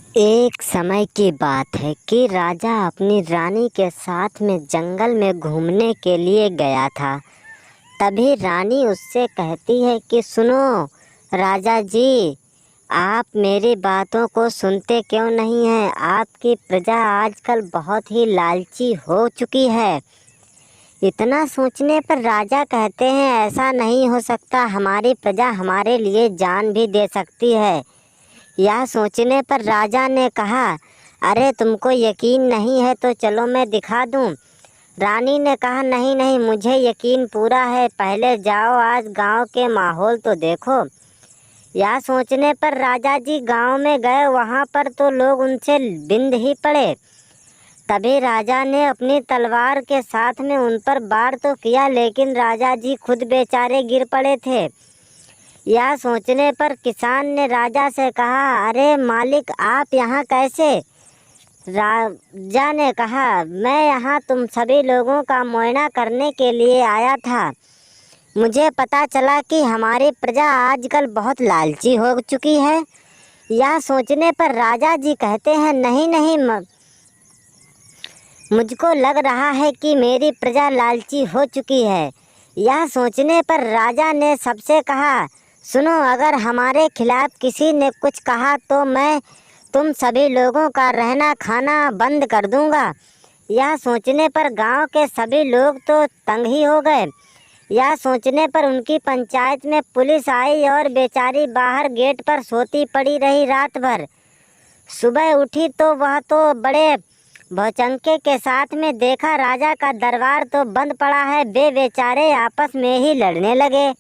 एक समय की बात है कि राजा अपनी रानी के साथ में जंगल में घूमने के लिए गया था। तभी रानी उससे कहती है कि सुनो राजा जी, आप मेरी बातों को सुनते क्यों नहीं हैं? आपकी प्रजा आजकल बहुत ही लालची हो चुकी है। इतना सोचने पर राजा कहते हैं ऐसा नहीं हो सकता, हमारी प्रजा हमारे लिए जान भी दे सकती है। यह सोचने पर राजा ने कहा, अरे तुमको यकीन नहीं है तो चलो मैं दिखा दूं। रानी ने कहा, नहीं नहीं, मुझे यकीन पूरा है, पहले जाओ आज गांव के माहौल तो देखो। यह सोचने पर राजा जी गांव में गए। वहां पर तो लोग उनसे बिंद ही पड़े। तभी राजा ने अपनी तलवार के साथ में उन पर वार तो किया, लेकिन राजा जी खुद बेचारे गिर पड़े थे। यह सोचने पर किसान ने राजा से कहा, अरे मालिक, आप यहाँ कैसे? राजा ने कहा, मैं यहाँ तुम सभी लोगों का मुआयना करने के लिए आया था। मुझे पता चला कि हमारी प्रजा आजकल बहुत लालची हो चुकी है। यह सोचने पर राजा जी कहते हैं, नहीं नहीं, मुझको लग रहा है कि मेरी प्रजा लालची हो चुकी है। यह सोचने पर राजा ने सबसे कहा, सुनो, अगर हमारे खिलाफ किसी ने कुछ कहा तो मैं तुम सभी लोगों का रहना खाना बंद कर दूंगा। यह सोचने पर गांव के सभी लोग तो तंग ही हो गए। यह सोचने पर उनकी पंचायत में पुलिस आई और बेचारी बाहर गेट पर सोती पड़ी रही रात भर। सुबह उठी तो वह तो बड़े भौचक्के के साथ में देखा राजा का दरबार तो बंद पड़ा है। वे बेचारे आपस में ही लड़ने लगे।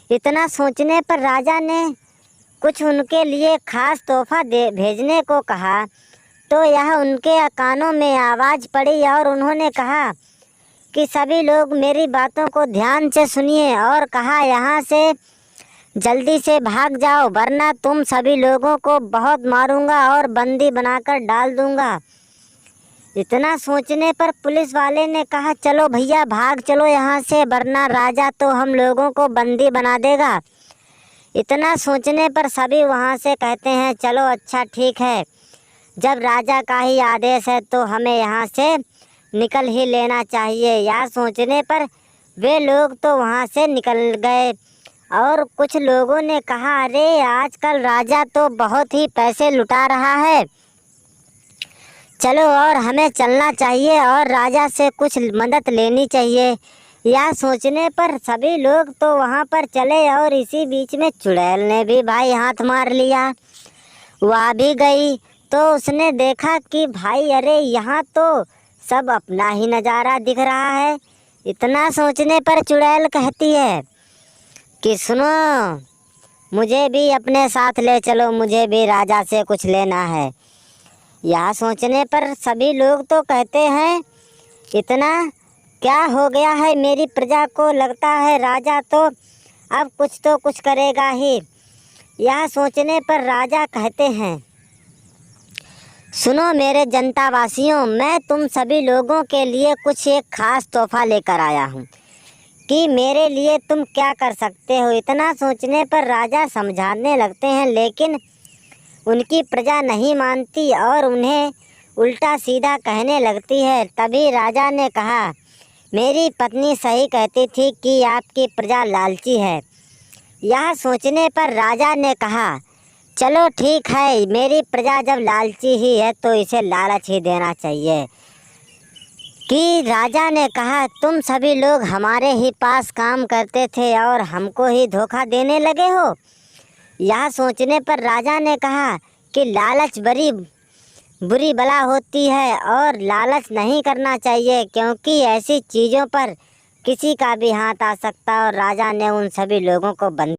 इतना सोचने पर राजा ने कुछ उनके लिए खास तोहफा भेजने को कहा, तो यह उनके कानों में आवाज़ पड़ी और उन्होंने कहा कि सभी लोग मेरी बातों को ध्यान से सुनिए, और कहा, यहाँ से जल्दी से भाग जाओ वरना तुम सभी लोगों को बहुत मारूंगा और बंदी बनाकर डाल दूंगा। इतना सोचने पर पुलिस वाले ने कहा, चलो भैया भाग चलो यहाँ से, वरना राजा तो हम लोगों को बंदी बना देगा। इतना सोचने पर सभी वहाँ से कहते हैं, चलो अच्छा ठीक है, जब राजा का ही आदेश है तो हमें यहाँ से निकल ही लेना चाहिए। यह सोचने पर वे लोग तो वहाँ से निकल गए। और कुछ लोगों ने कहा, अरे आजकल राजा तो बहुत ही पैसे लुटा रहा है, चलो और हमें चलना चाहिए और राजा से कुछ मदद लेनी चाहिए। यह सोचने पर सभी लोग तो वहाँ पर चले और इसी बीच में चुड़ैल ने भी भाई हाथ मार लिया। वह भी गई तो उसने देखा कि भाई, अरे यहाँ तो सब अपना ही नज़ारा दिख रहा है। इतना सोचने पर चुड़ैल कहती है कि सुनो, मुझे भी अपने साथ ले चलो, मुझे भी राजा से कुछ लेना है। यह सोचने पर सभी लोग तो कहते हैं, इतना क्या हो गया है मेरी प्रजा को? लगता है राजा तो अब कुछ करेगा ही। यह सोचने पर राजा कहते हैं, सुनो मेरे जनता वासियों, मैं तुम सभी लोगों के लिए कुछ एक खास तोहफा लेकर आया हूँ कि मेरे लिए तुम क्या कर सकते हो। इतना सोचने पर राजा समझाने लगते हैं, लेकिन उनकी प्रजा नहीं मानती और उन्हें उल्टा सीधा कहने लगती है। तभी राजा ने कहा, मेरी पत्नी सही कहती थी कि आपकी प्रजा लालची है। यह सोचने पर राजा ने कहा, चलो ठीक है, मेरी प्रजा जब लालची ही है तो इसे लालच ही देना चाहिए। कि राजा ने कहा, तुम सभी लोग हमारे ही पास काम करते थे और हमको ही धोखा देने लगे हो। यह सोचने पर राजा ने कहा कि लालच बड़ी बुरी बला होती है और लालच नहीं करना चाहिए, क्योंकि ऐसी चीज़ों पर किसी का भी हाथ आ सकता है। और राजा ने उन सभी लोगों को बंद